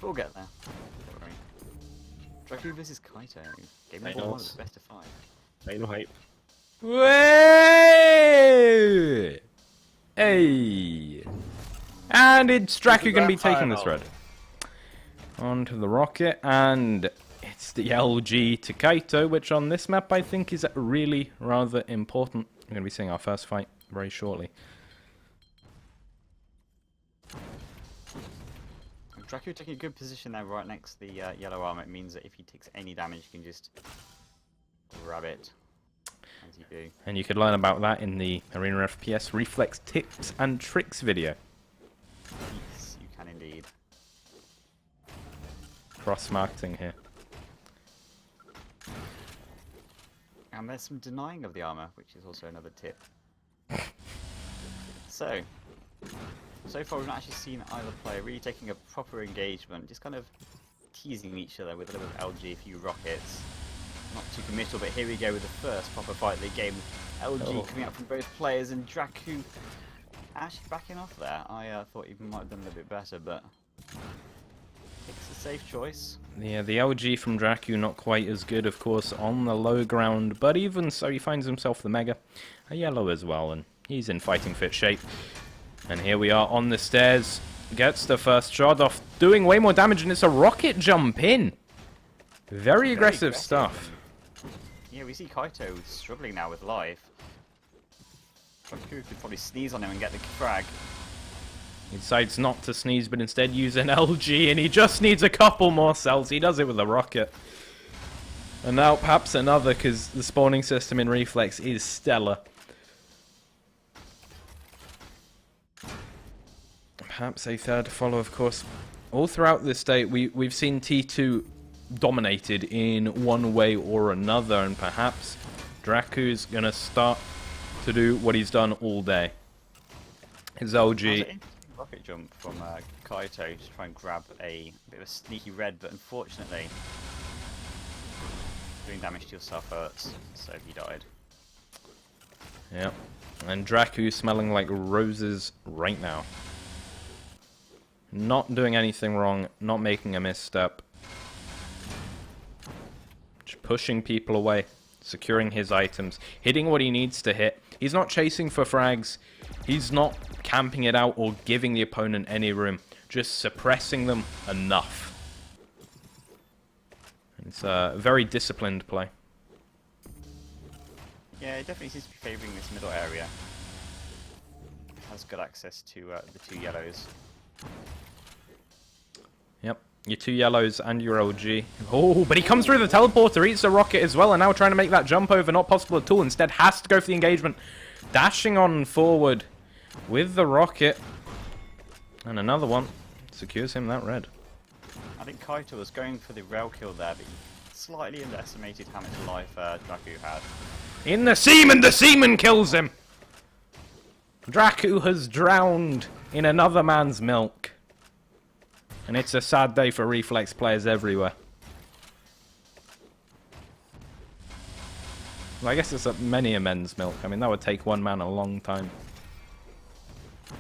We'll get there. Don't worry. DraQu versus Kyto. Game number 1 is best of 5. Ain't no hype. Way! Hey! And it's DraQu going to be taking this red. Onto the rocket, and it's the LG to Kyto, which on this map I think is really rather important. We're going to be seeing our first fight very shortly. DraQu taking a good position there right next to the yellow armor. It means that if he takes any damage, you can just grab it, as you do. And you could learn about that in the Arena FPS Reflex tips and tricks video. Yes, you can indeed. Cross-marketing here. And there's some denying of the armor, which is also another tip. So far we've not actually seen either player really taking a proper engagement, just kind of teasing each other with a little bit of LG, a few rockets. Not too committal, but here we go with the first proper fight of the game. LG coming out from both players, and DraQu actually backing off there. I thought he might have done a little bit better, but it's a safe choice. Yeah, the LG from DraQu not quite as good, of course, on the low ground, but even so he finds himself the Mega, a yellow as well, and he's in fighting fit shape. And here we are on the stairs, gets the first shot off, doing way more damage, and it's a rocket jump in. Very aggressive stuff. Yeah, we see Kyto struggling now with life. DraQu could probably sneeze on him and get the frag. He decides not to sneeze, but instead use an LG, and he just needs a couple more cells. He does it with a rocket. And now perhaps another, because the spawning system in Reflex is stellar. Perhaps a third to follow, of course. All throughout this day, we've seen T2 dominated in one way or another, and perhaps DraQu's going to start to do what he's done all day. His LG... rocket jump from Kyto to try and grab a bit of a sneaky red, but unfortunately doing damage to yourself hurts, so he died. Yeah, and DraQu smelling like roses right now. Not doing anything wrong, not making a misstep. Just pushing people away, securing his items, hitting what he needs to hit. He's not chasing for frags. He's not camping it out or giving the opponent any room. Just suppressing them enough. It's a very disciplined play. Yeah, it definitely seems to be favouring this middle area. Has good access to the two yellows. Yep, your two yellows and your LG. Oh, but he comes through the teleporter, eats the rocket as well, and now trying to make that jump over, not possible at all. Instead has to go for the engagement. Dashing on forward with the rocket. And another one secures him that red. I think Kyto was going for the rail kill there, but he slightly underestimated how much life DraQu had. In the seaman kills him! DraQu has drowned in another man's milk. And it's a sad day for Reflex players everywhere. Well, I guess it's many a men's milk. I mean, that would take one man a long time.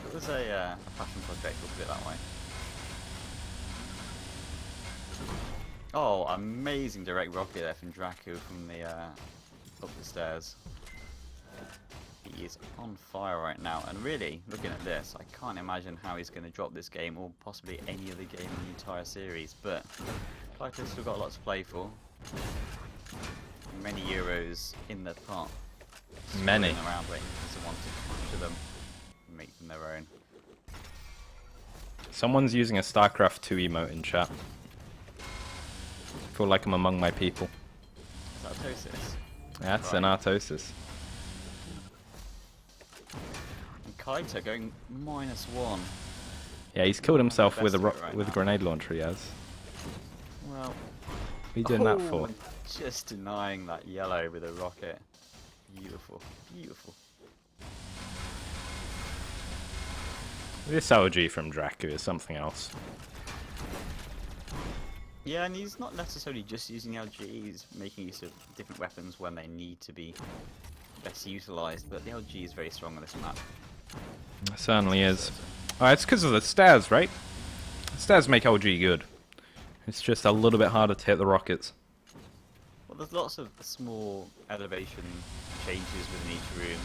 It was a passion project, we'll put it that way. Oh, amazing direct rocket there from DraQu from the up the stairs. He is on fire right now, and really, looking at this, I can't imagine how he's going to drop this game, or possibly any other game in the entire series, but Kyto's still got a lot to play for. Many Euros in the pot. Many. Around waiting for someone to capture them and make them their own. Someone's using a StarCraft 2 emote in chat. I feel like I'm among my people. Is that Tosis? That's right. an Artosis. And Kyto going -1. Yeah, he's killed himself with a Right with a now. grenade launcher. He has. Well, What are you doing that for? and just denying that yellow with a rocket. Beautiful, beautiful. This LG from DraQu is something else. Yeah, and he's not necessarily just using LG, he's making use of different weapons when they need to be best utilised, but the LG is very strong on this map. It certainly is. Oh, it's because of the stairs, right? The stairs make LG good. It's just a little bit harder to hit the rockets. Well, there's lots of small elevation changes within each room.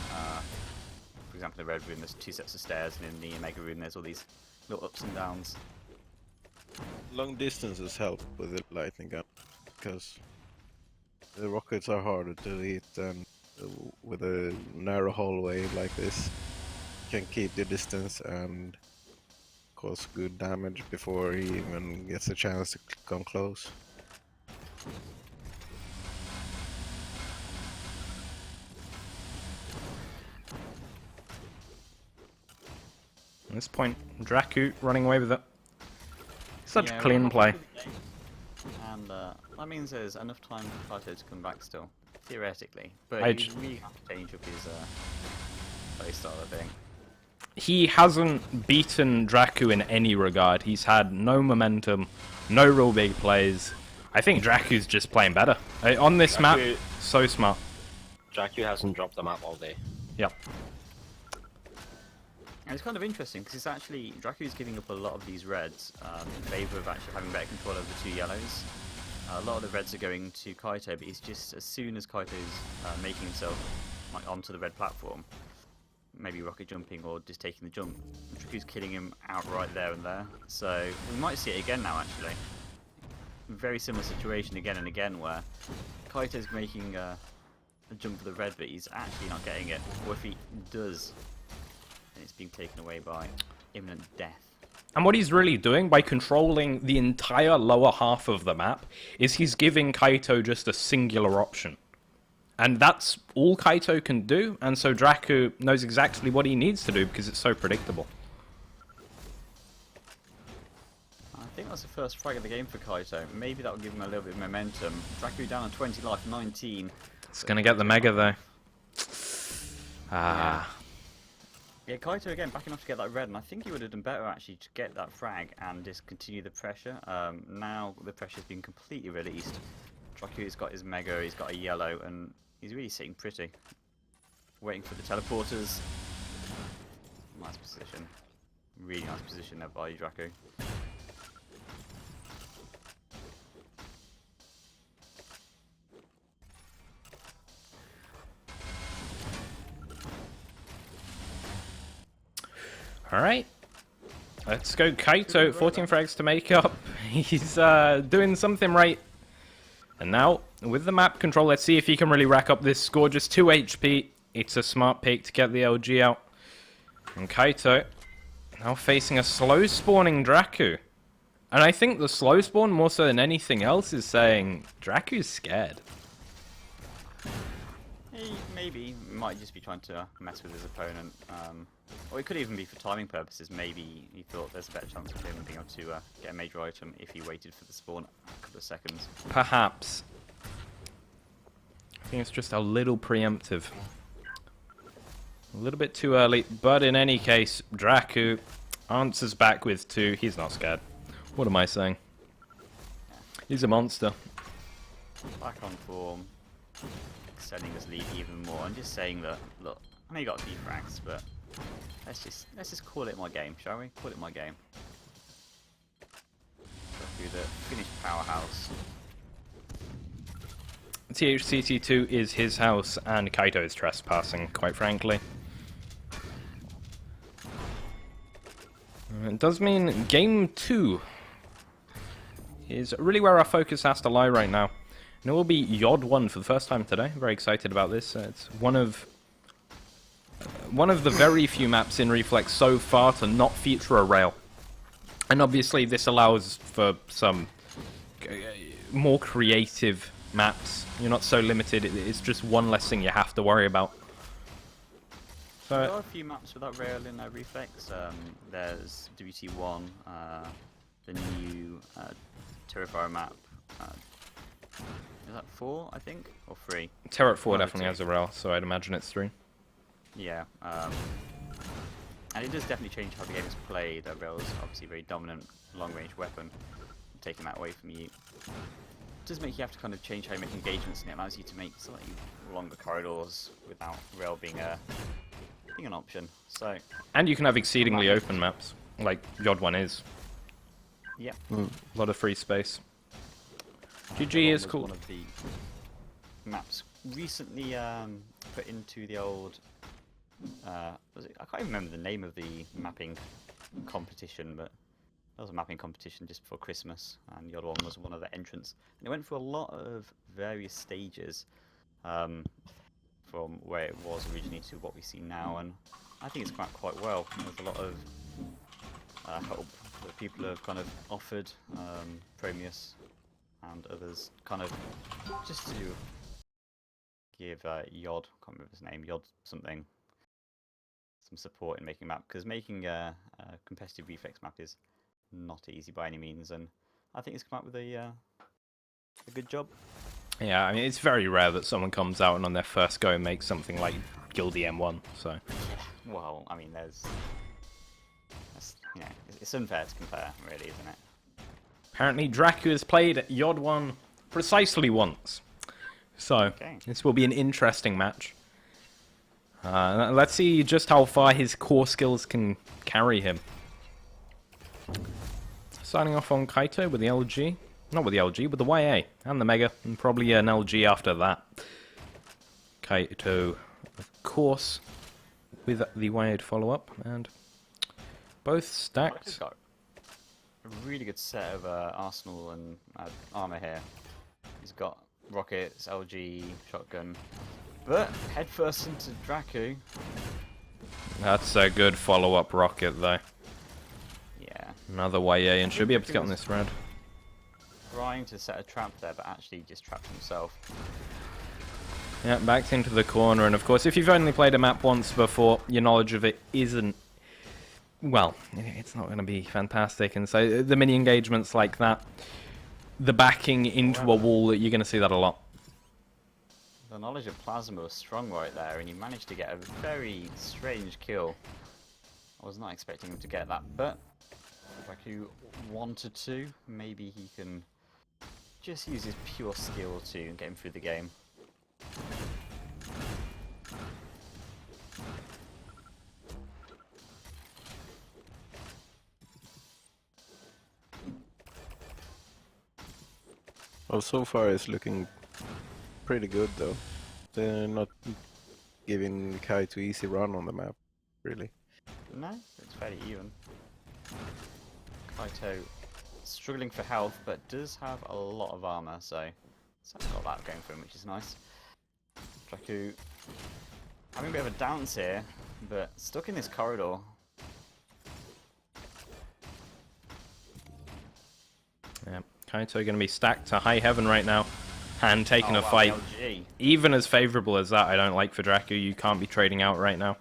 For example, in the red room there's 2 sets of stairs, and in the mega room there's all these little ups and downs. Long distances help with the lightning gun, because the rockets are harder to hit than with a narrow hallway like this. You can keep the distance and cause good damage before he even gets a chance to come close. At this point, DraQu running away with it. Such Yeah, clean we're play. And that means there's enough time for Kyto to come back still, theoretically. But I he really have to change up his play style, I think. He hasn't beaten DraQu in any regard. He's had no momentum, no real big plays. I think DraQu's just playing better. On this map, so smart. DraQu hasn't dropped the map all day. Yep. And it's kind of interesting because it's actually DraQu's giving up a lot of these reds in favour of actually having better control over the 2 yellows. A lot of the reds are going to Kyto, but he's just, as soon as Kyto's making himself like onto the red platform, maybe rocket jumping or just taking the jump, DraQu's killing him outright there and there. So we might see it again now, actually. Very similar situation again and again, where Kyto's making a jump for the red, but he's actually not getting it. Or if he does, then it's being taken away by imminent death. And what he's really doing by controlling the entire lower half of the map is he's giving Kyto just a singular option. And that's all Kyto can do, and so DraQu knows exactly what he needs to do because it's so predictable. I think that's the first frag of the game for Kyto. Maybe that will give him a little bit of momentum. DraQu down on 20 life, 19. It's going to get the mega though. Ah. Yeah, Kyto again backing off to get that red, and I think he would have done better actually to get that frag and just continue the pressure. Now the pressure's been completely released. DraQu's got his mega, he's got a yellow, and he's really sitting pretty. Waiting for the teleporters. Nice position. Really nice position there by DraQu. Alright. Let's go Kyto, 14 frags to make up. He's doing something right. And now, with the map control, let's see if he can really rack up this score. Just 2 HP. It's a smart pick to get the LG out. And Kyto now facing a slow spawning DraQu. And I think the slow spawn, more so than anything else, is saying DraQu's scared. He maybe might just be trying to mess with his opponent. Or it could even be for timing purposes. Maybe he thought there's a better chance of him being able to get a major item if he waited for the spawn a couple of seconds. Perhaps. I think it's just a little preemptive. A little bit too early, but in any case, DraQu answers back with 2. He's not scared. What am I saying? He's a monster. Back on form, extending his lead even more, and just saying that, look, I know you got a few frags, but let's just call it my game, shall we? Call it my game. Go through the finished powerhouse. THCT2 is his house, and Kyto is trespassing, quite frankly. It does mean Game 2 is really where our focus has to lie right now. And it will be Yod 1 for the first time today. Very excited about this. It's one of the very few maps in Reflex so far to not feature a rail. And obviously this allows for some more creative maps. You're not so limited. It's just one less thing you have to worry about. So, There are a few maps without rail in Reflex. There's WT1, the new Terrifier map. Is that 4, I think? Or 3? Terror 4 One of the definitely two. has a rail, so I'd imagine it's 3. Yeah. And it does definitely change how the game is played. That rail is obviously a very dominant long-range weapon. Taking that away from you. It does make you have to kind of change how you make engagements, and it allows you to make slightly longer corridors without rail being an option. So, And you can have exceedingly open maps, like Yod 1 is. yeah. A lot of free space. GG is was cool. one of the maps recently put into the old. Was it? I can't even remember the name of the mapping competition, but there was a mapping competition just before Christmas, and the other one was one of the entrants. And it went through a lot of various stages, from where it was originally to what we see now, and I think it's come out quite well. There's a lot of help that people have kind of offered, Promeus and others, kind of just to give Yod, I can't remember his name, Yod something, some support in making a map, because making a competitive Reflex map is not easy by any means, and I think it's come out with a good job. Yeah, I mean, it's very rare that someone comes out and on their first go makes something like Guildy M1, so... Well, I mean, that's, you know, it's unfair to compare, really, isn't it? Apparently, DraQu has played Yod 1 precisely once. So, Okay. this will be an interesting match. Let's see just how far his core skills can carry him. Starting off on Kyto with the LG. Not with the LG, with the YA and the Mega, and probably an LG after that. Kyto, of course, with the YA to follow up, and both stacked. He's got a really good set of arsenal and armor here. He's got rockets, LG, shotgun, but head first into DraQu. That's a good follow-up rocket, though. Yeah. Another YA, and should be able to get on this round. Trying to set a trap there, but actually just trapped himself. Yeah, backed into the corner, and of course, if you've only played a map once before, your knowledge of it isn't... Well, it's not going to be fantastic, and so the mini engagements like that, the backing into a wall, you're going to see that a lot. The knowledge of Plasma was strong right there, and he managed to get a very strange kill. I was not expecting him to get that, but DraQu wanted to. Maybe he can just use his pure skill to get him through the game. Well, so far it's looking pretty good though. They're not giving Kyto easy run on the map, really. No, it's fairly even. Kyto struggling for health, but does have a lot of armor, so it's got that going for him, which is nice. DraQu having a bit of a dance here, but stuck in this corridor. Yeah, Kyto going to be stacked to high heaven right now, and taking Oh, a wow, fight. LG. Even as favourable as that, I don't like for DraQu. You can't be trading out right now.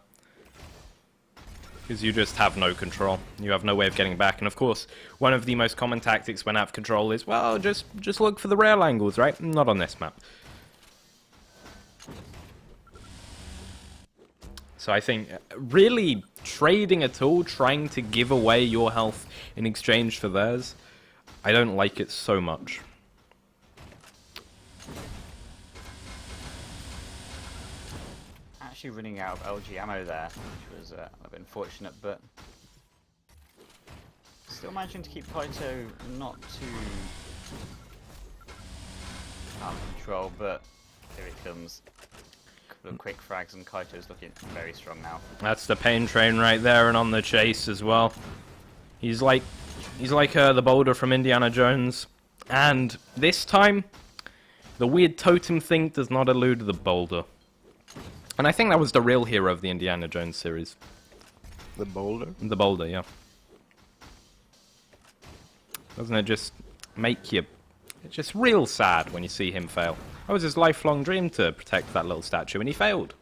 Because you just have no control. You have no way of getting back. And of course, one of the most common tactics when out of control is, well, just look for the rail angles, right? Not on this map. So I think really trading at all, trying to give away your health in exchange for theirs, I don't like it so much. Actually running out of LG ammo there, which was a bit unfortunate, but still managing to keep Kyto not too out of control, but here it comes. A couple of quick frags and Kaito's looking very strong now. That's the pain train right there, and on the chase as well. He's like the boulder from Indiana Jones, and this time the weird totem thing does not elude the boulder. And I think that was the real hero of the Indiana Jones series. The boulder? The boulder, yeah. Doesn't it just make you... It's just real sad when you see him fail. That was his lifelong dream to protect that little statue, and he failed.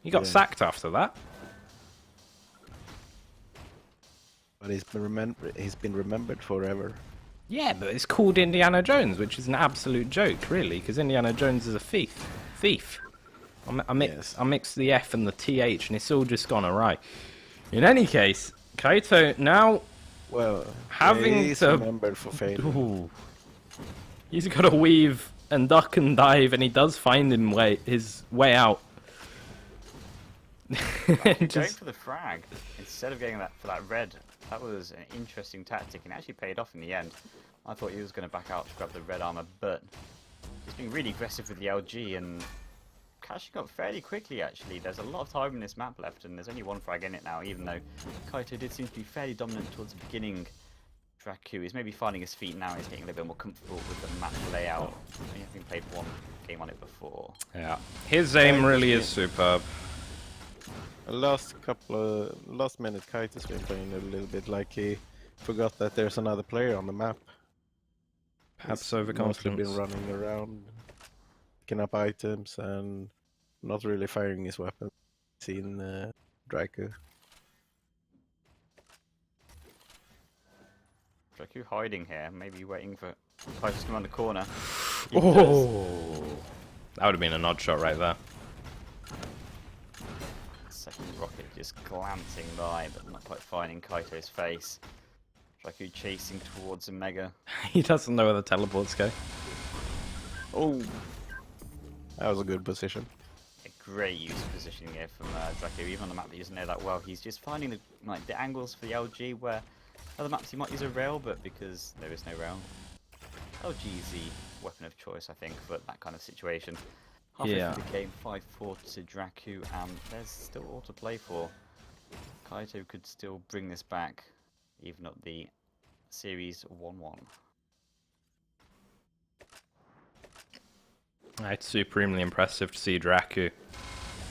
He got sacked after that. But he's been remembered forever. Yeah, but it's called Indiana Jones, which is an absolute joke, really, because Indiana Jones is a thief. I mixed the F and the TH, and it's all just gone awry. In any case, Kyto now he's remembered for failure. Ooh. He's got to weave and duck and dive, and he does find his way out. Going for the frag instead of going for that red. That was an interesting tactic, and it actually paid off in the end. I thought he was going to back out to grab the red armor, but he's being really aggressive with the LG and catching up fairly quickly actually. There's a lot of time in this map left and there's only one frag in it now, even though Kyto did seem to be fairly dominant towards the beginning. DraQu is maybe finding his feet now, he's getting a little bit more comfortable with the map layout. Having played one game on it before. Yeah, his aim really is superb. Last minute Kyto's been playing a little bit like he forgot that there's another player on the map. Perhaps He's mostly overconfidence. been running around, picking up items and not really firing his weapon. Seen DraQu. DraQu hiding here, maybe waiting for Kyto to come around the corner. Oh, that would have been an odd shot right there. Second rocket just glancing by, but not quite finding Kaito's face. DraQu chasing towards a mega. He doesn't know where the teleports go. Oh, That was a good position. a great use of positioning here from DraQu. Even on the map that he doesn't know that well, he's just finding the angles for the LG where other maps he might use a rail, but because there is no rail, LG is the weapon of choice, I think, for that kind of situation. Halfway through the game, 5-4 to DraQu, and there's still all to play for. Kyto could still bring this back, even at the series 1-1. It's supremely impressive to see DraQu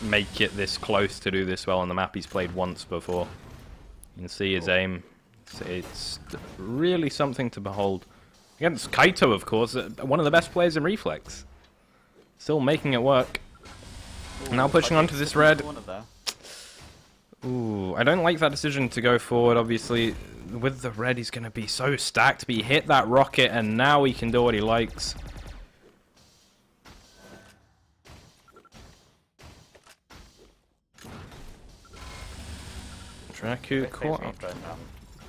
make it this close to do this well on the map he's played once before. You can see his aim. It's really something to behold. Against Kyto, of course, one of the best players in Reflex. Still making it work. Now pushing onto this red. Ooh, I don't like that decision to go forward, obviously. With the red, he's going to be so stacked, but he hit that rocket, and now he can do what he likes. DraQu caught up.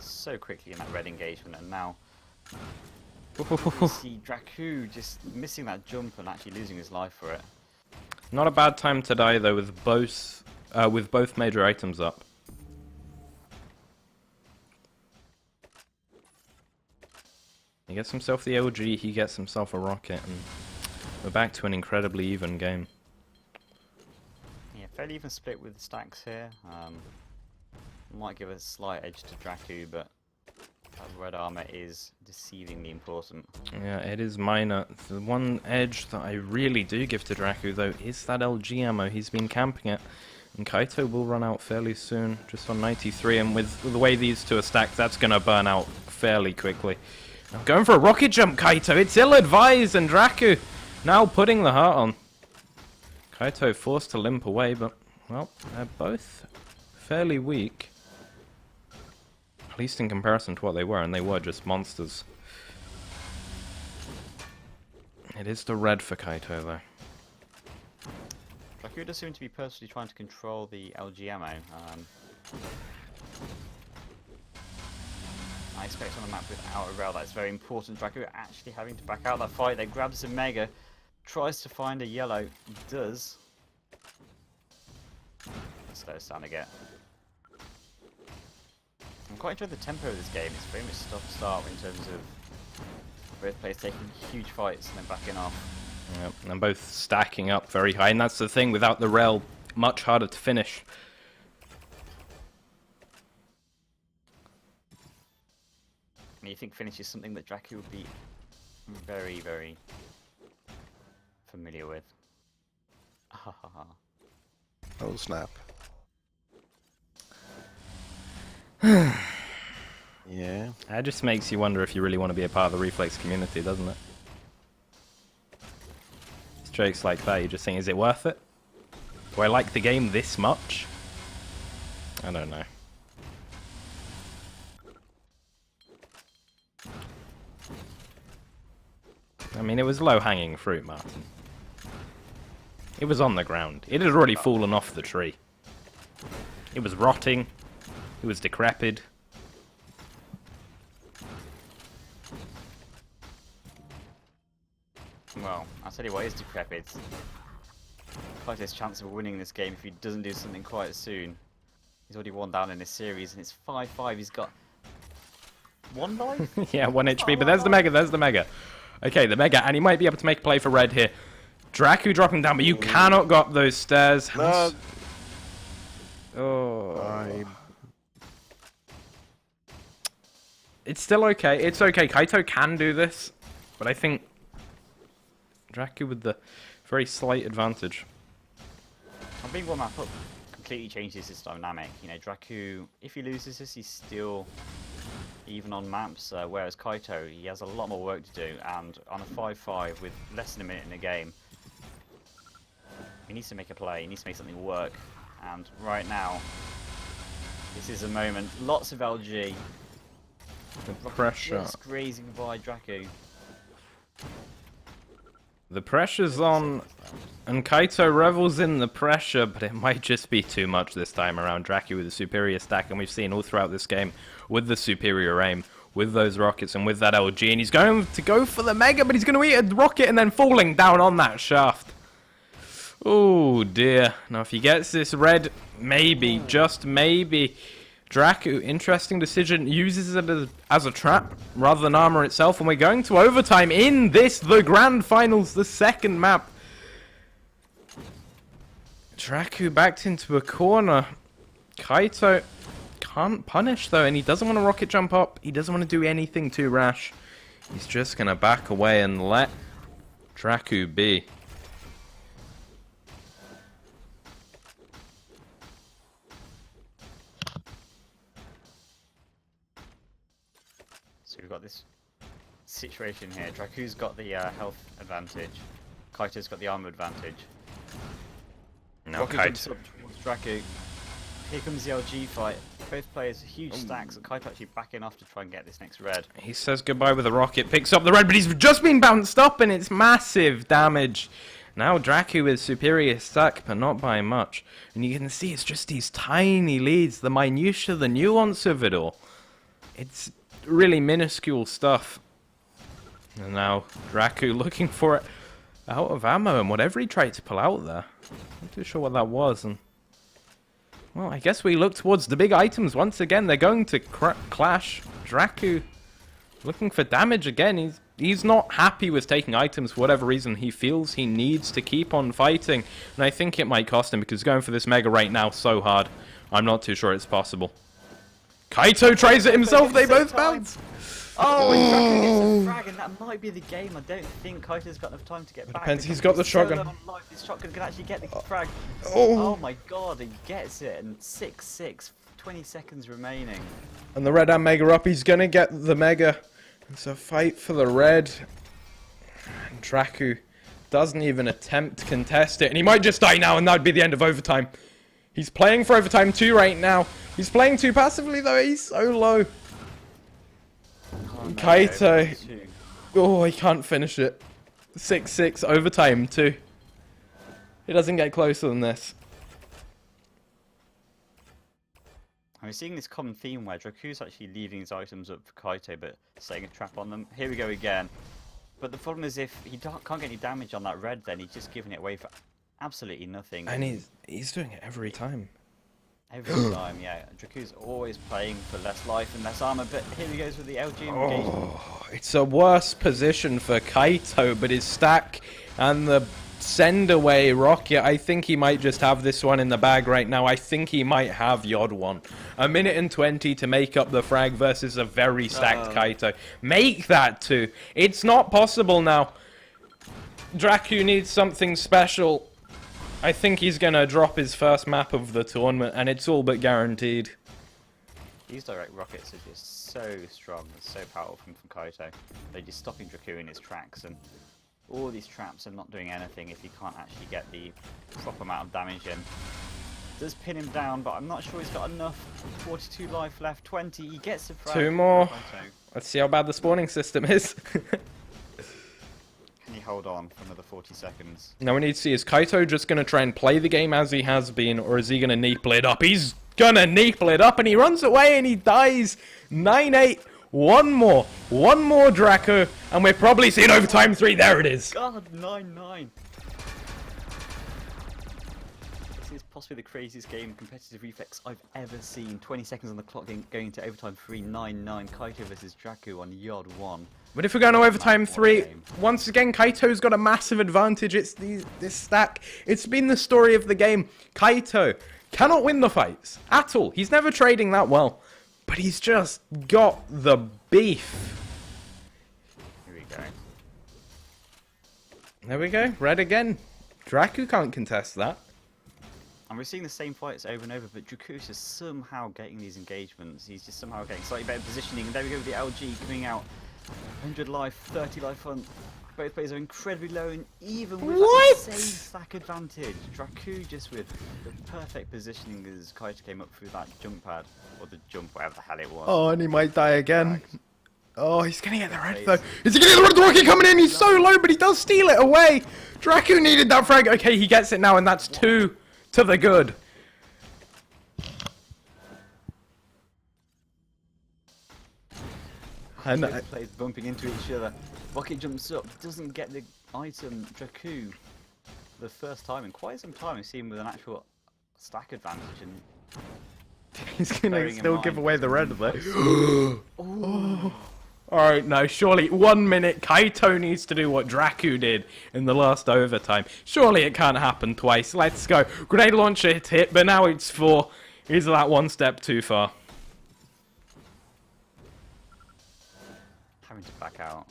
So quickly in that red engagement, and now you see DraQu just missing that jump and actually losing his life for it. Not a bad time to die though, with both major items up. He gets himself the LG, he gets himself a rocket, and we're back to an incredibly even game. Yeah, fairly even split with the stacks here. Might give a slight edge to DraQu, but that red armor is deceivingly important. Yeah, it is minor. The one edge that I really do give to DraQu though is that LG ammo. He's been camping it, and Kyto will run out fairly soon, just on 93, and with the way these two are stacked, that's going to burn out fairly quickly. Now going for a rocket jump, Kyto. It's ill-advised, and DraQu now putting the heart on. Kyto forced to limp away, but, well, they're both fairly weak. At least in comparison to what they were, and they were just monsters. It is the red for Kyto, though. DraQu does seem to be personally trying to control the LG ammo. I expect on a map without a rail that's very important. DraQu actually having to back out that fight. They grabs a mega, tries to find a yellow, does. Slow us down again. I'm quite enjoying the tempo of this game. It's very much stop-start in terms of both players taking huge fights and then backing off. Yep, and both stacking up very high, and that's the thing, without the rail, much harder to finish. And you think finish is something that DraQu would be very, very familiar with. Oh snap. Yeah. That just makes you wonder if you really want to be a part of the Reflex community, doesn't it? Jokes like that, you just think, is it worth it? Do I like the game this much? I don't know. I mean, it was low-hanging fruit, Martin. It was on the ground. It had already fallen off the tree. It was rotting. It was decrepit. Well, I'll tell you what is decrepit. Quite his chance of winning this game if he doesn't do something quite soon. He's already 1 down in this series, and it's 5-5. He's got 1 life? Yeah, 1 HP, but there's the Mega, there's the Mega. Okay, the Mega, and he might be able to make a play for red here. DraQu dropping down, but you cannot go up those stairs. No. Oh. It's still okay. It's okay. Kyto can do this, but I think DraQu with the very slight advantage. I think 1 map up completely changes his dynamic. You know, DraQu, if he loses this, he's still even on maps, whereas Kyto, he has a lot more work to do, and on a 5-5 with less than a minute in the game, he needs to make a play, he needs to make something work, and right now, this is a moment, lots of LG, The pressure. just grazing by DraQu. The pressure's on, and Kyto revels in the pressure, but it might just be too much this time around. DraQu with a superior stack, and we've seen all throughout this game with the superior aim, with those rockets and with that LG, and he's going to go for the Mega, but he's going to eat a rocket and then falling down on that shaft. Oh dear. Now if he gets this red, maybe, just maybe. DraQu, interesting decision, uses it as a trap rather than armor itself, and we're going to overtime in this, the grand finals, the second map. DraQu backed into a corner. Kyto can't punish though, and he doesn't want to rocket jump up. He doesn't want to do anything too rash. He's just going to back away and let DraQu be. So we've got this situation here. DraQu's got the health advantage. Kyto's got the armor advantage. Now Rocket Kyto. jumps up towards DraQu. Here comes the LG fight. Both players huge stacks, and Kyto actually backing off to try and get this next red. He says goodbye with a rocket, picks up the red, but he's just been bounced up, and it's massive damage. Now DraQu is superior stack, but not by much. And you can see it's just these tiny leads, the minutiae, the nuance of it all. It's really minuscule stuff. And now DraQu looking for it out of ammo, and whatever he tried to pull out there, not too sure what that was. And well, I guess we look towards the big items once again. They're going to clash. DraQu looking for damage again. He's not happy with taking items for whatever reason. He feels he needs to keep on fighting, and I think it might cost him because going for this Mega right now so hard. I'm not too sure it's possible. Kyto tries it himself. They both bounce. Oh, and DraQu gets a frag, and that might be the game. I don't think Kyto's got enough time to get back. Depends, he's got the shotgun. His shotgun can actually get the frag. Oh. Oh my god, he gets it, and 6-6, 20 seconds remaining. And the red and Mega up. He's gonna get the Mega. It's a fight for the red. And DraQu doesn't even attempt to contest it, and he might just die now, and that'd be the end of overtime. He's playing for overtime 2 right now. He's playing too passively though. He's so low. Oh, no, Kyto. 2. Oh, he can't finish it. 6-6 overtime 2. He doesn't get closer than this. I'm seeing this common theme where DraQu's actually leaving his items up for Kyto, but setting a trap on them. Here we go again. But the problem is if he can't get any damage on that red, then he's just giving it away for absolutely nothing. And he's doing it every time. Every time, yeah. DraQu's always playing for less life and less armor, but here he goes with the LG engagement. Oh, it's a worse position for Kyto, but his stack and the send away rocket, I think he might just have this one in the bag right now. I think he might have the odd one. 1 minute and 20 to make up the frag versus a very stacked Kyto. Make that 2. It's not possible now. DraQu needs something special. I think he's going to drop his first map of the tournament, and it's all but guaranteed. These direct rockets are just so strong and so powerful from Kyto. They're just stopping DraQu in his tracks, and all these traps are not doing anything if he can't actually get the proper amount of damage in. Does pin him down, but I'm not sure he's got enough. 42 life left, 20, he gets the frag. 2 more. Kyto. Let's see how bad the spawning system is. Can he hold on for another 40 seconds? Now we need to see, is Kyto just going to try and play the game as he has been, or is he going to neeple it up? He's going to neeple it up, and he runs away, and he dies. 9-8. One more DraQu, and we're probably seeing overtime 3. There it is. God, 9-9. is possibly the craziest game competitive Reflex I've ever seen. 20 seconds on the clock going to overtime 3, 9-9. Kyto versus DraQu on Yard 1. But if we're going to overtime What a 3, game. once again, Kaito's got a massive advantage. It's this stack. It's been the story of the game. Kaito cannot win the fights at all. He's never trading that well. But he's just got the beef. Here we go. There we go. Red again. DraQu can't contest that. And we're seeing the same fights over and over, but DraQu is somehow getting these engagements. He's just somehow getting slightly better positioning. And there we go with the LG coming out. 100 life, 30 life front. Both players are incredibly low, and even with that same stack advantage, DraQu just with the perfect positioning as Kyto came up through that jump pad, or the jump, whatever the hell it was. Oh, and he might die again. Oh, he's gonna get the red though. Is he gonna get the red rocket coming in? He's so low, but he does steal it away. DraQu needed that frag. Okay, he gets it now, and that's 2 to the good. And Both players bumping into each other. Rocket jumps up, doesn't get the item. DraQu, the first time in quite some time, we've seen him with an actual stack advantage, and he's gonna bearing in still mind- give away the red though. Oh. Alright, no, surely 1 minute Kyto needs to do what DraQu did in the last overtime. Surely it can't happen twice. Let's go. Grenade launcher hit, but now it's 4. He's that one step too far. having to back out.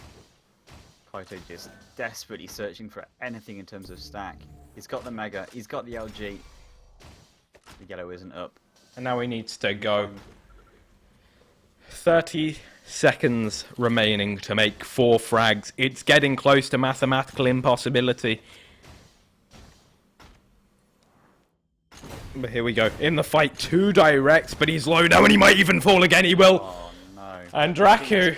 Kyto just desperately searching for anything in terms of stack. He's got the Mega, he's got the LG. The yellow isn't up. And now he needs to go. 30 seconds remaining to make 4 frags. It's getting close to mathematical impossibility. But here we go. In the fight, 2 directs, but he's low now and he might even fall again. He will. Oh no. And DraQu.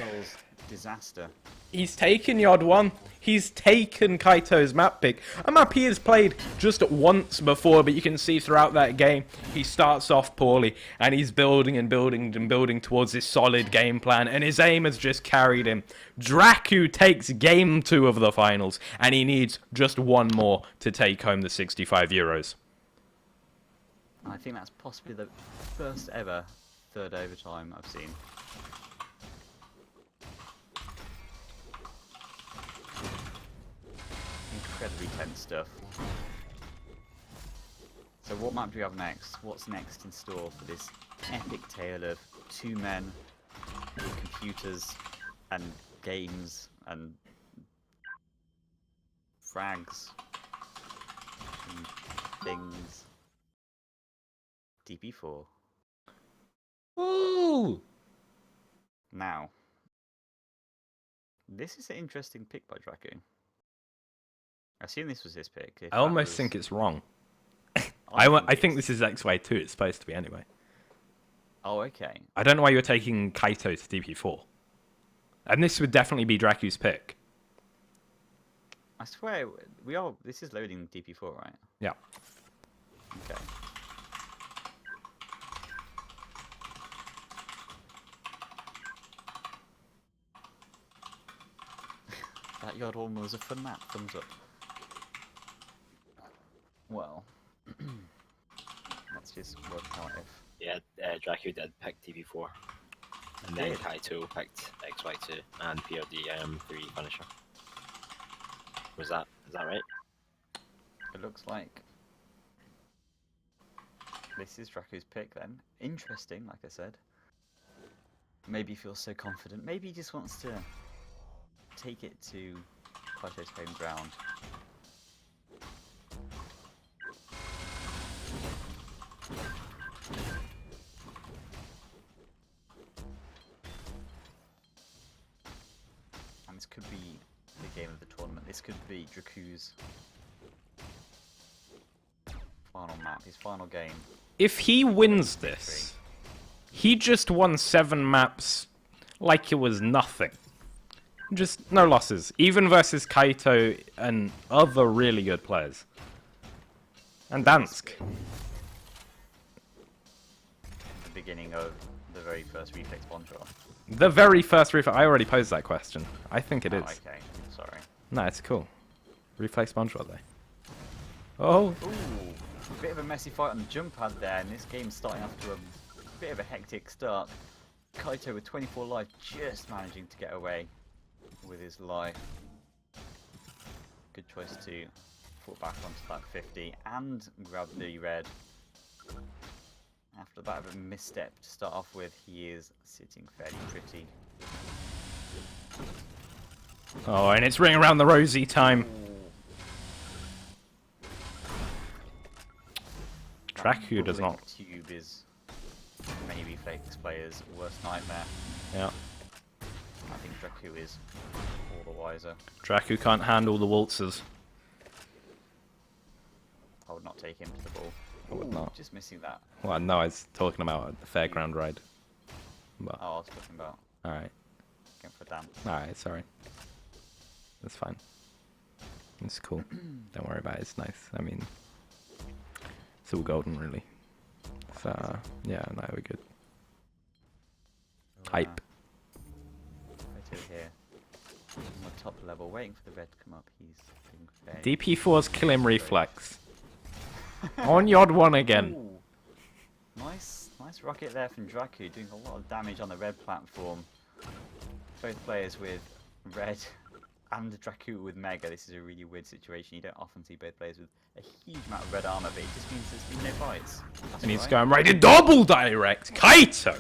Disaster. He's taken Yod 1. He's taken Kyto's map pick. A map he has played just once before, but you can see throughout that game, he starts off poorly, and he's building and building and building towards this solid game plan, and his aim has just carried him. DraQu takes game 2 of the finals, and he needs just 1 more to take home the 65 euros. I think that's possibly the first ever third overtime I've seen. Incredibly tense stuff. So what map do we have next? What's next in store for this epic tale of 2 men with computers and games and frags and things? DP4. Ooh! Now, this is an interesting pick by DraQu. I assume this was his pick. I almost think it's wrong. I think this is XY2, it's supposed to be anyway. Oh, okay. I don't know why you're taking Kyto to DP4. And this would definitely be DraQu's pick. I swear, this is loading DP4, right? Yeah. Okay. That Yard 1 was a fun map, thumbs up. Well, let's just work out if... Yeah, DraQu did pick TV4. And then Kyto picked XY2 and POD 3 finisher. Is that right? It looks like this is DraQu's pick then. Interesting, like I said. Maybe he feels so confident. Maybe he just wants to take it to Kyto's home ground. And this could be the game of the tournament. This could be DraQu's final map, his final game. If he wins this, he just won 7 maps like it was nothing. Just no losses, even versus Kyto and other really good players. And Dansk. The beginning of the very first Reflex Bonjour. The very first Reflex. I already posed that question. I think it is. Okay, sorry. No, it's cool. Reflex Bonjour, though. Oh, Ooh, Bit of a messy fight on the jump pad there, and this game's starting off to a bit of a hectic start. Kyto with 24 life just managing to get away with his life. Good choice to fall back onto that 50 and grab the red. After that of a misstep to start off with, he is sitting fairly pretty. Oh, and it's ring around the rosy time. DraQu does not. Tube is many Reflex players' worst nightmare. Yeah. I think DraQu is all the wiser. DraQu can't handle the waltzes. I would not take him to the ball. I would not. Just missing that. Well, no, I was talking about the fairground ride. But, Oh, I was talking about alright. going for a dance. Alright, sorry. That's fine. It's cool. Don't worry about it, it's nice. I mean, it's all golden, really. So, yeah, no, we're good. Hype. Right over here. On the top level, waiting for the red to come up. He's being fairly... DP4's kill him reflex. On Yod 1 again. Ooh. Nice rocket there from DraQu, doing a lot of damage on the red platform. Both players with red and DraQu with mega. This is a really weird situation. You don't often see both players with a huge amount of red armor, but it just means there's been no fights. That's And he's right. going right to double direct. Kyto!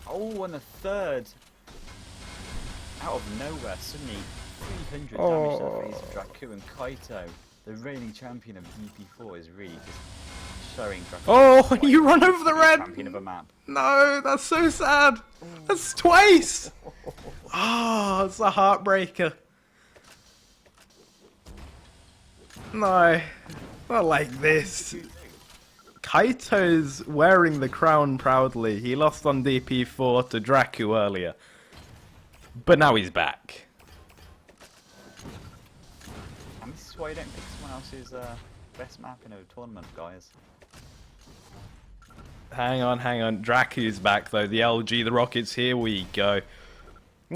Oh, and the third. Out of nowhere, suddenly 300 damage to the face of DraQu and Kyto. The reigning champion of DP4 is really just showing DraQu. Oh, you run over the red! Champion of a map. No, that's so sad. That's twice. Oh, it's a heartbreaker. No, not like this. Kyto's wearing the crown proudly. He lost on DP4 to DraQu earlier. But now he's back. And this is why you don't pick someone else's best map in a tournament, guys. Hang on. DraQu's back though. The LG, the Rockets, here we go.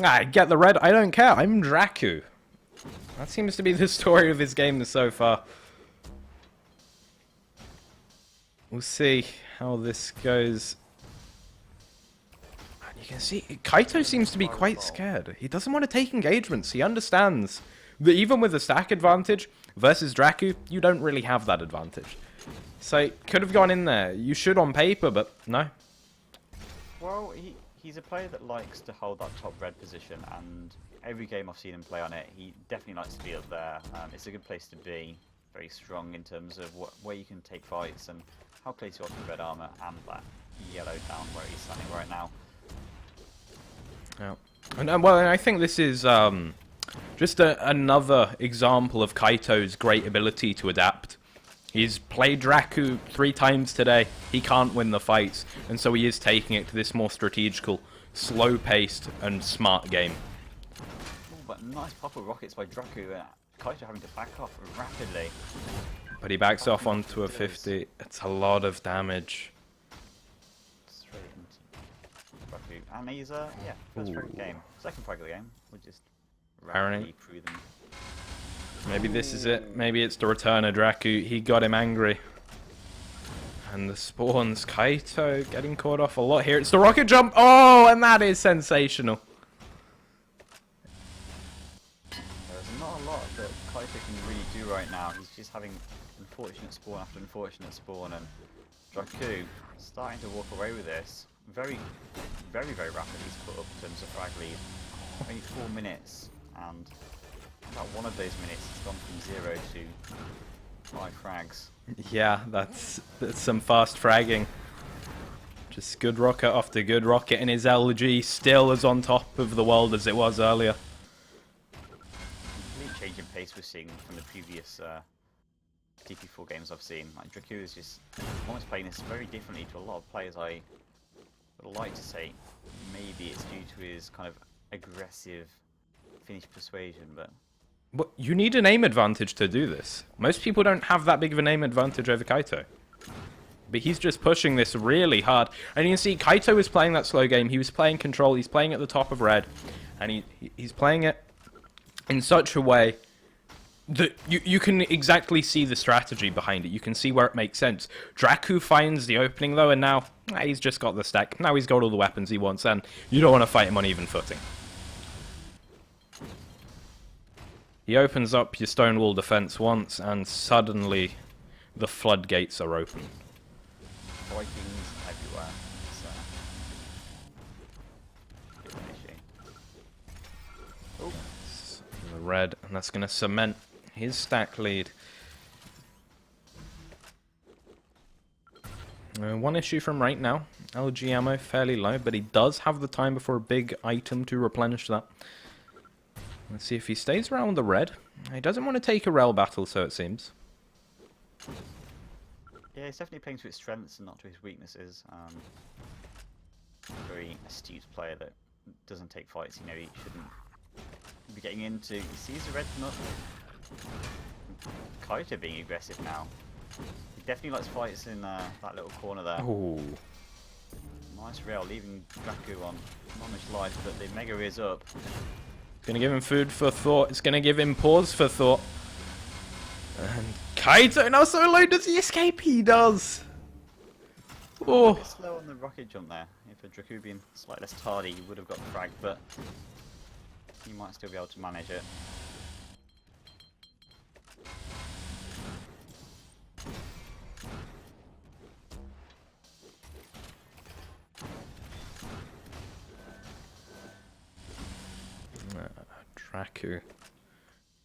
Ah, get the red. I don't care. I'm DraQu. That seems to be the story of his game so far. We'll see how this goes. You can see, Kyto seems to be quite scared. He doesn't want to take engagements. He understands that even with a stack advantage versus DraQu, you don't really have that advantage. So, could have gone in there. You should on paper, but no. Well, he's a player that likes to hold that top red position, and every game I've seen him play on it, he definitely likes to be up there. It's a good place to be. Very strong in terms of where you can take fights and how close you are to the red armor and that yellow down where he's standing right now. Yeah. And well, I think this is just another example of Kyto's great ability to adapt. He's played DraQu 3 times today. He can't win the fights, and so he is taking it to this more strategical, slow-paced, and smart game. Ooh, but nice pop of rockets by DraQu. Kyto having to back off rapidly. But he backs off onto a 50. It's a lot of damage. Straight into DraQu. And he's, yeah, first frag of the game. Second frag of the game. We'll just rapidly through them. Maybe this is it. Maybe it's the return of DraQu. He got him angry. And the spawns. Kyto getting caught off a lot here. It's the rocket jump. Oh, and that is sensational. There's not a lot that Kyto can really do right now. He's just having unfortunate spawn after unfortunate spawn, and DraQu starting to walk away with this. Very rapidly he's put up in terms of frag lead. Only 4 minutes, and about one of those minutes has gone from 0 to 5 frags. Yeah, that's some fast fragging. Just good rocket after good rocket, and his LG still as on top of the world as it was earlier. Complete change in pace we're seeing from the previous DP4 games I've seen. Like DraQu is just almost playing this very differently to a lot of players. I would like to say maybe it's due to his kind of aggressive finish persuasion, but But you need an aim advantage to do this. Most people don't have that big of an aim advantage over Kyto. But he's just pushing this really hard. And you can see Kyto was playing that slow game. He was playing control. He's playing at the top of red. And he's playing it in such a way you can exactly see the strategy behind it. You can see where it makes sense. DraQu finds the opening though, and now he's just got the stack. Now he's got all the weapons he wants, and you don't want to fight him on even footing. He opens up your stone wall defense once, and suddenly the floodgates are open. Vikings everywhere. So. Good finishing. Oh. The red, and that's going to cement his stack lead. One issue from right now. LG ammo fairly low, but he does have the time before a big item to replenish that. Let's see if he stays around the red. He doesn't want to take a rel battle, so it seems. Yeah, he's definitely playing to his strengths and not to his weaknesses. Very astute player that doesn't take fights. You know, he shouldn't be getting into. He sees the red nut. Kyto being aggressive now. He definitely likes fights in that little corner there. Ooh. Nice rail, leaving DraQu on not much life, but the mega is up. It's gonna give him food for thought. It's gonna give him pause for thought. And Kyto now so low, does he escape? He does. A Oh. bit slow on the rocket jump there. If a DraQu being slightly less tardy, he would have got the frag, but he might still be able to manage it. DraQu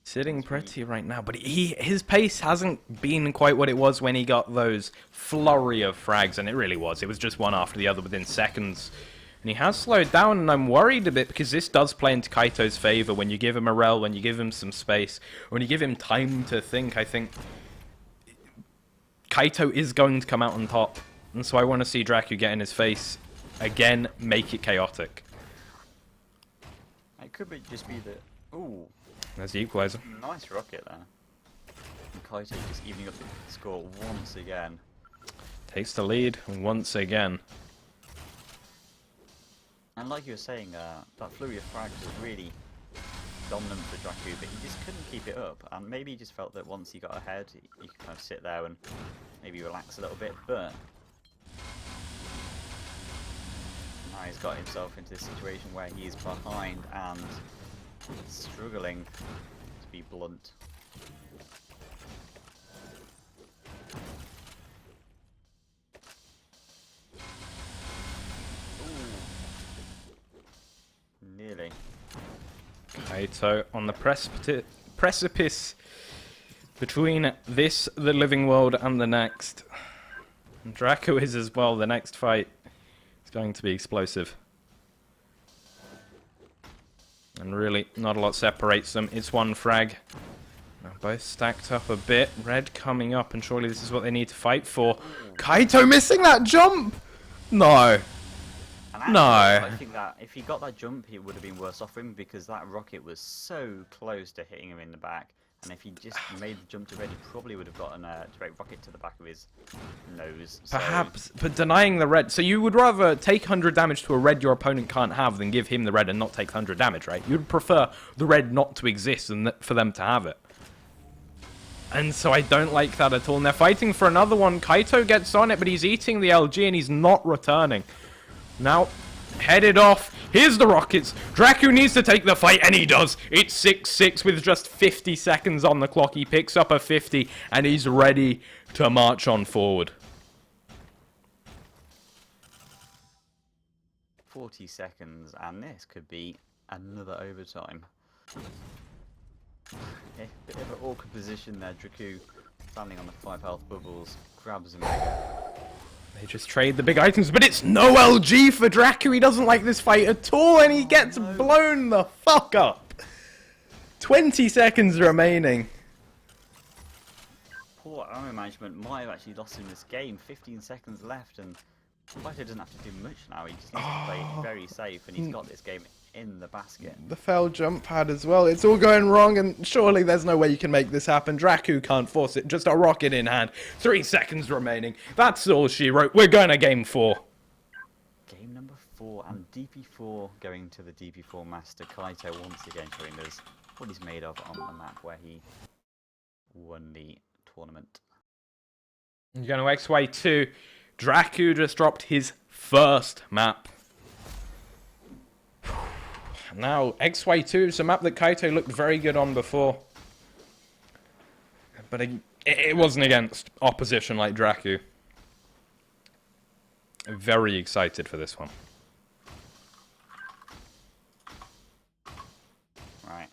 sitting pretty right now, but his pace hasn't been quite what it was when he got those flurry of frags, and it really was. It was just one after the other within seconds. And he has slowed down, and I'm worried a bit because this does play into Kyto's favor when you give him a rel, when you give him some space, when you give him time to think. I think Kyto is going to come out on top, and so I want to see DraQu get in his face again, make it chaotic. It could just be that. Ooh, There's the equalizer. nice rocket there. And Kyto just evening up the score once again. Takes the lead once again. And like you were saying, that flurry of frags was really dominant for DraQu, but he just couldn't keep it up. And maybe he just felt that once he got ahead, he could kind of sit there and maybe relax a little bit. But now he's got himself into this situation where he is behind and struggling, to be blunt. Nearly. Kyto on the precipice between this, the living world, and the next. And DraQu is as well. The next fight is going to be explosive. And really, not a lot separates them. It's one frag. Now both stacked up a bit. Red coming up, and surely this is what they need to fight for. Kyto missing that jump! No. And actually, No. I think that if he got that jump, it would have been worse off for him because that rocket was so close to hitting him in the back. And if he just made the jump to red, he probably would have gotten a direct rocket to the back of his nose. So Perhaps, but denying the red. So you would rather take 100 damage to a red your opponent can't have than give him the red and not take 100 damage, right? You'd prefer the red not to exist and for them to have it. And so I don't like that at all. And they're fighting for another one. Kyto gets on it, but he's eating the LG and he's not returning. Now, headed off. Here's the rockets. DraQu needs to take the fight, and he does. It's 6-6 with just 50 seconds on the clock. He picks up a 50, and he's ready to march on forward. 40 seconds, and this could be another overtime. Yeah, bit of an awkward position there. DraQu standing on the 5 health bubbles, grabs him. They just trade the big items, but it's no LG for DraQu. He doesn't like this fight at all, and he gets blown the fuck up. 20 seconds remaining. Poor ammo management might have actually lost him this game. 15 seconds left, and Kyto doesn't have to do much now. He just needs to play it very safe, and he's got this game in the basket. The fell jump pad as well. It's all going wrong, and surely there's no way you can make this happen. DraQu can't force it. Just a rocket in hand. 3 seconds remaining. That's all she wrote. We're going to game 4. Game number 4, and DP4 going to the DP4 master. Kyto once again showing us what he's made of on the map, where he won the tournament. You're going to XY2. DraQu just dropped his first map. Now, XY2 is a map that Kyto looked very good on before. But it wasn't against opposition like DraQu. Very excited for this one. Right.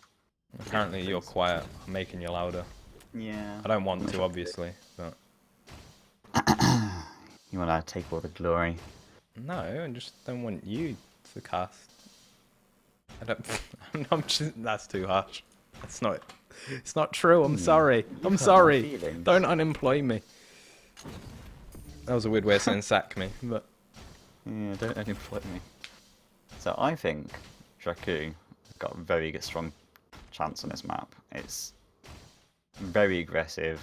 Apparently you're quiet. I'm making you louder. Yeah. I don't want to, obviously, but... You want to take all the glory? No, I just don't want you to cast. I don't... I'm just... That's too harsh. That's not... It's not true, I'm sorry. I'm sorry. Don't unemploy me. That was a weird way of saying sack me, but... Yeah, don't unemploy me. So I think DraQu got a very good, strong chance on this map. It's very aggressive.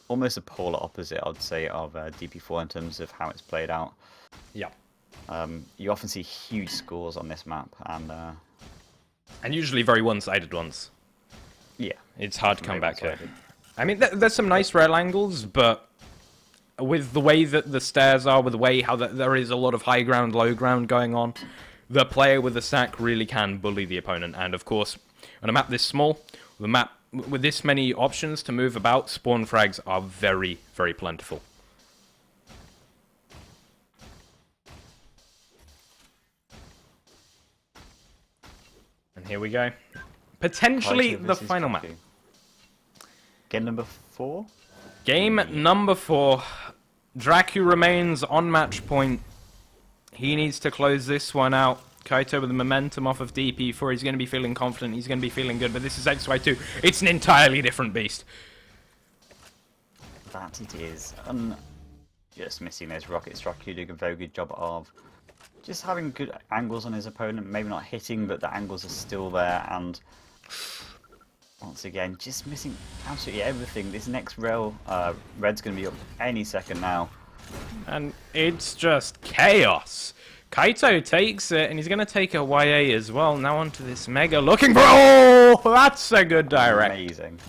Almost a polar opposite, I'd say, of DP4 in terms of how it's played out. Yeah. You often see huge scores on this map, and usually very one-sided ones. Yeah. It's hard to come back here. I mean, there's some nice rail angles, but with the way that the stairs are, with the way how there is a lot of high ground, low ground going on, the player with the stack really can bully the opponent. And of course, on a map this small, the map with this many options to move about, spawn frags are very, very plentiful. And here we go. Potentially the final map. Game number 4? Game number 4. DraQu remains on match point. He needs to close this one out. Kyto with the momentum off of DP4. He's going to be feeling confident. He's going to be feeling good. But this is XY2. It's an entirely different beast. That it is. Just missing those rockets. DraQu doing a very good job of just having good angles on his opponent. Maybe not hitting, but the angles are still there. And once again, just missing absolutely everything. This next rail, red's going to be up any second now. And it's just chaos. Kyto takes it, and he's going to take a YA as well. Now onto this Mega, looking for... Oh, that's a good direct. Amazing.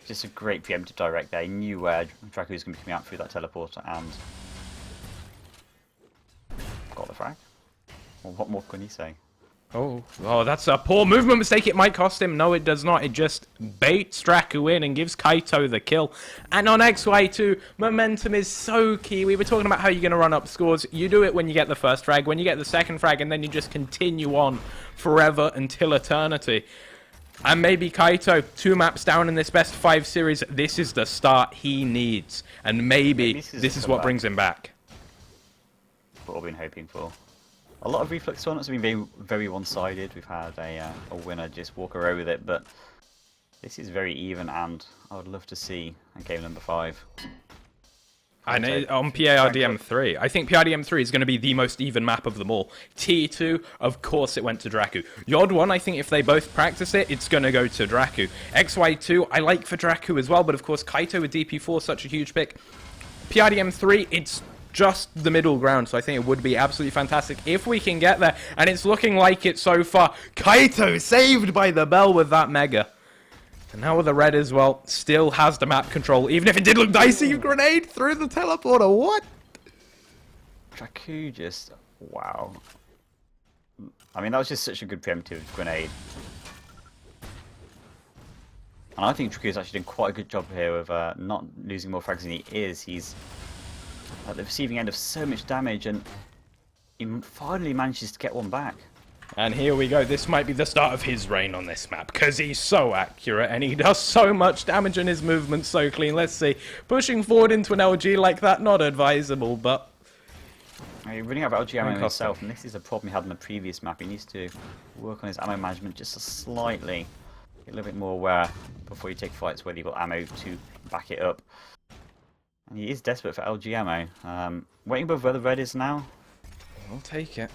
Just a great preemptive direct there. He knew where DraQu was going to be coming out through that teleporter, and got the frag. Well, what more can he say? Oh, that's a poor movement mistake. It might cost him. No, it does not. It just baits DraQu in and gives Kyto the kill. And on XY2, momentum is so key. We were talking about how you're going to run up scores. You do it when you get the first frag, when you get the second frag, and then you just continue on forever until eternity. And maybe Kyto, 2 maps down in this best 5 series, this is the start he needs. And maybe this is what brings him back. What we've been hoping for. A lot of Reflex tournaments have been very one-sided. We've had a winner just walk away with it, but this is very even, and I would love to see a game number 5. I know, on PRDM3. I think PRDM3 is going to be the most even map of them all. T2, of course it went to DraQu. The odd one, I think if they both practice it, it's going to go to DraQu. XY2, I like for DraQu as well, but of course Kyto with DP4, such a huge pick. PRDM3, it's just the middle ground, so I think it would be absolutely fantastic if we can get there, and it's looking like it so far. Kyto saved by the bell with that Mega. And now with the red as well, still has the map control, even if it did look dicey. Grenade through the teleporter, what? DraQu just, wow. I mean, that was just such a good preemptive grenade. And I think DraQu's actually done quite a good job here of not losing more frags than he is. He's at the receiving end of so much damage, and he finally manages to get one back. And here we go. This might be the start of his reign on this map, because he's so accurate and he does so much damage and his movement's so clean. Let's see. Pushing forward into an LG like that, not advisable, but... He's running out of LG ammo himself, and this is a problem he had in the previous map. He needs to work on his ammo management just slightly. Get a little bit more aware before you take fights whether you've got ammo to back it up. And he is desperate for LG ammo. Waiting above where the red is now. We'll take it.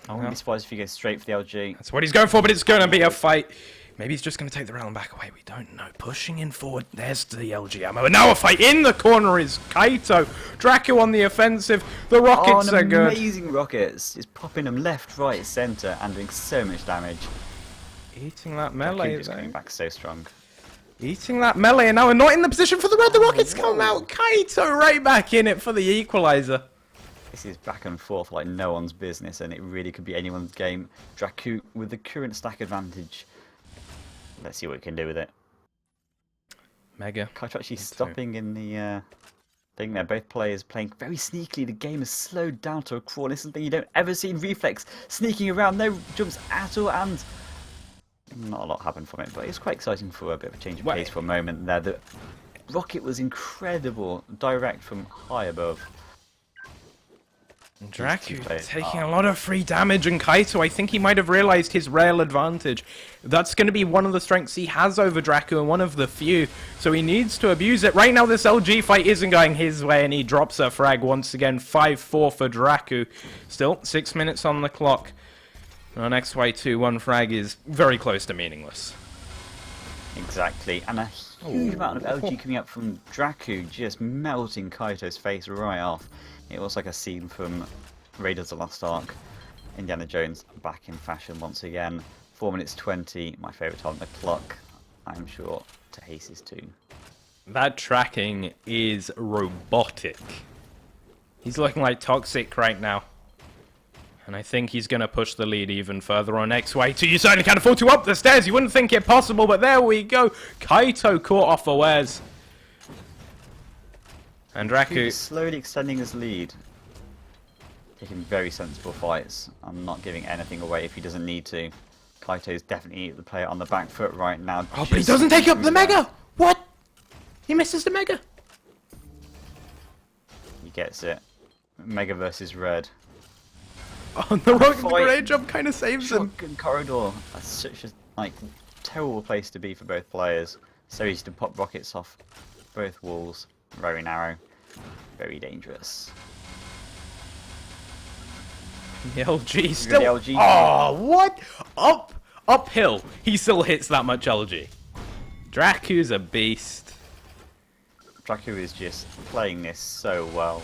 I wouldn't be surprised if he goes straight for the LG. That's what he's going for, but it's going to be a fight. Maybe he's just going to take the round back away. We don't know. Pushing in forward. There's the LG ammo. And now a fight. In the corner is Kyto. DraQu on the offensive. The rockets are good. Amazing rockets. He's popping them left, right, centre, and doing so much damage. Eating that melee just coming back so strong. Eating that melee, and now we're not in the position for the red. The rockets come out. Kyto right back in it for the equalizer. This is back and forth like no one's business, and it really could be anyone's game. DraQu with the current stack advantage. Let's see what we can do with it. Mega. Kyto actually stopping in the thing there. Both players playing very sneakily. The game has slowed down to a crawl. This is something you don't ever see in Reflex. Sneaking around, no jumps at all, and not a lot happened from it. But it's quite exciting for a bit of a change of pace for a moment there. The rocket was incredible, direct from high above. DraQu taking a lot of free damage, and Kyto, I think he might have realized his rail advantage. That's going to be one of the strengths he has over DraQu, and one of the few, so he needs to abuse it. Right now this LG fight isn't going his way, and he drops a frag once again. 5-4 for DraQu. Still 6 minutes on the clock. On XY2, one frag is very close to meaningless. Exactly, and a huge amount of LG coming up from DraQu, just melting Kyto's face right off. It was like a scene from Raiders of the Lost Ark. Indiana Jones back in fashion once again. 4 minutes 20, my favourite time on the clock. I'm sure Tahis is too. That tracking is robotic. He's looking like Toxic right now. And I think he's going to push the lead even further on XY2. You certainly can't afford to up the stairs. You wouldn't think it possible, but there we go. Kyto caught off unawares. And DraQu slowly extending his lead. Taking very sensible fights. I'm not giving anything away if he doesn't need to. Kyto's definitely the player on the back foot right now. Oh, but he doesn't take up the Mega! What? He misses the Mega. He gets it. Mega versus Red. Oh, the rocket range jump kind of saves him. Shotgun corridor. That's such a terrible place to be for both players. So easy to pop rockets off both walls. Very narrow. Very dangerous. The LG still. The LG. Oh, what? Uphill. He still hits that much LG. DraQu's a beast. DraQu is just playing this so well.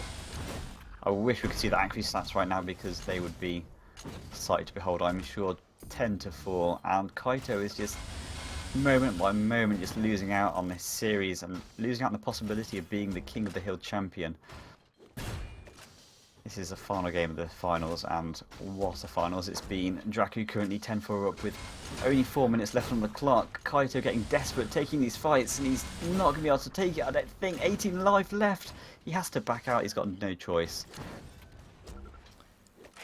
I wish we could see the accuracy stats right now because they would be sight to behold. I'm sure 10-4, and Kyto is just moment by moment just losing out on this series and losing out on the possibility of being the King of the Hill champion. This is the final game of the finals, and what a finals it's been. DraQu currently 10-4 up with only 4 minutes left on the clock. Kyto getting desperate, taking these fights, and he's not going to be able to take it, I don't think. 18 life left. He has to back out, he's got no choice.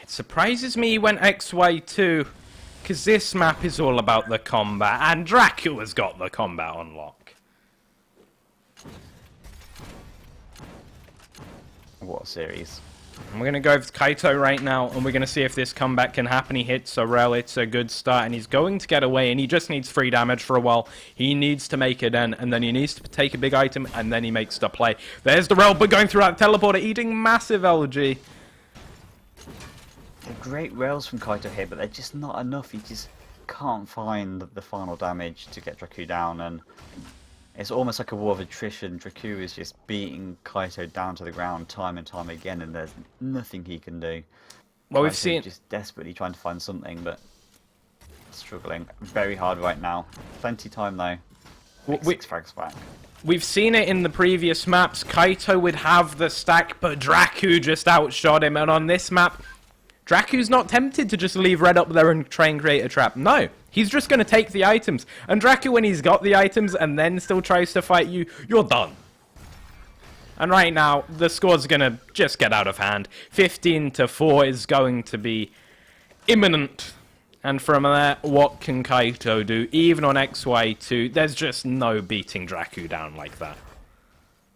It surprises me he went XY2, because this map is all about the combat, and DraQu has got the combat on lock. What a series. And we're going to go with Kyto right now, and we're going to see if this comeback can happen. He hits a rel, it's a good start, and he's going to get away, and he just needs free damage for a while. He needs to make it in, and then he needs to take a big item, and then he makes the play. There's the rel, but going through that teleporter, eating massive LG. They're great rails from Kyto here, but they're just not enough. He just can't find the final damage to get DraQu down, and it's almost like a war of attrition. DraQu is just beating Kyto down to the ground time and time again, and there's nothing he can do. Well, we've Kyto's seen just desperately trying to find something, but struggling very hard right now. Plenty time though. Six frags back. We've seen it in the previous maps. Kyto would have the stack, but DraQu just outshot him, and on this map, DraQu's not tempted to just leave Red up there and try and create a trap. No, he's just going to take the items. And DraQu, when he's got the items and then still tries to fight you, you're done. And right now, the score's going to just get out of hand. 15-4 is going to be imminent. And from there, what can Kyto do? Even on XY2, there's just no beating DraQu down like that.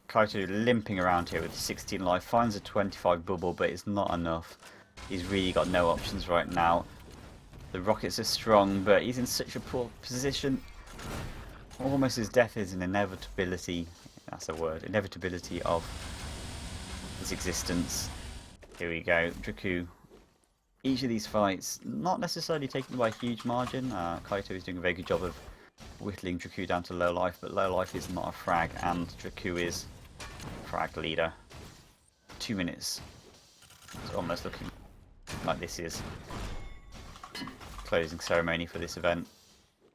Kyto limping around here with 16 life, finds a 25 bubble, but it's not enough. He's really got no options right now. The rockets are strong, but he's in such a poor position. Almost his death is an inevitability. That's a word. Inevitability of his existence. Here we go. DraQu. Each of these fights, not necessarily taken by a huge margin. Kyto is doing a very good job of whittling DraQu down to low life, but low life is not a frag, and DraQu is frag leader. 2 minutes. It's almost looking like this is closing ceremony for this event.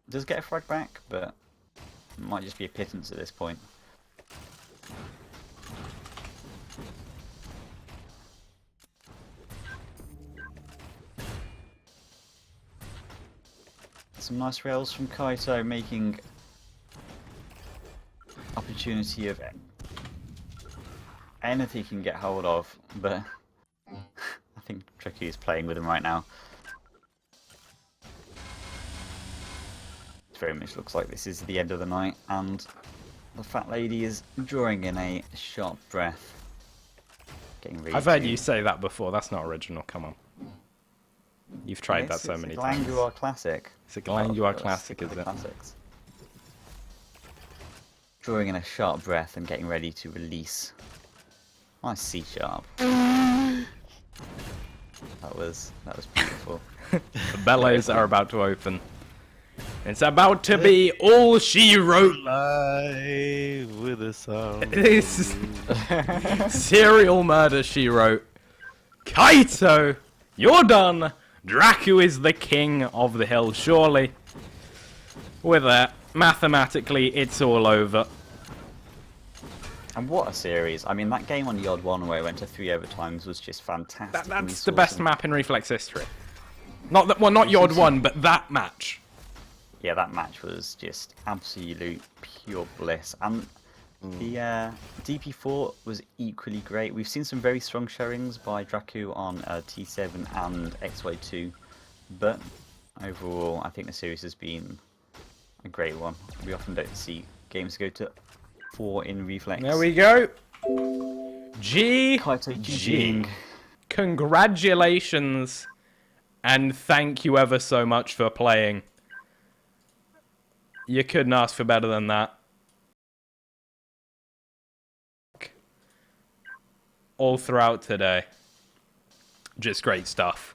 Does get a frag back, but It might just be a pittance at this point. Some nice rails from Kyto, making opportunity of anything he can get hold of, but I think DraQu is playing with him right now. It very much looks like this is the end of the night, and the fat lady is drawing in a sharp breath. Getting ready I've heard you say that before. That's not original. Come on. You've tried that so many times. It's a Glanduar classic. It's a Glanduar classic, is it? Classics. Drawing in a sharp breath and getting ready to release. Nice C sharp. That was beautiful. The bellows are about to open. It's about to be all she wrote. Live with a sound. This serial murder she wrote. Kyto, you're done. DraQu is the king of the hill, surely. With that, mathematically, it's all over. And what a series. I mean, that game on the odd one where it went to 3 overtimes was just fantastic. That's the best map in Reflex history. Not that, well, not Yod 1, but that match. Yeah, that match was just absolute pure bliss. And the DP4 was equally great. We've seen some very strong showings by DraQu on T7 and XY2, but overall, I think the series has been a great one. We often don't see games go to 4 in Reflex. There we go. Kyto GG. Congratulations, and thank you ever so much for playing. You couldn't ask for better than that. All throughout today. Just great stuff.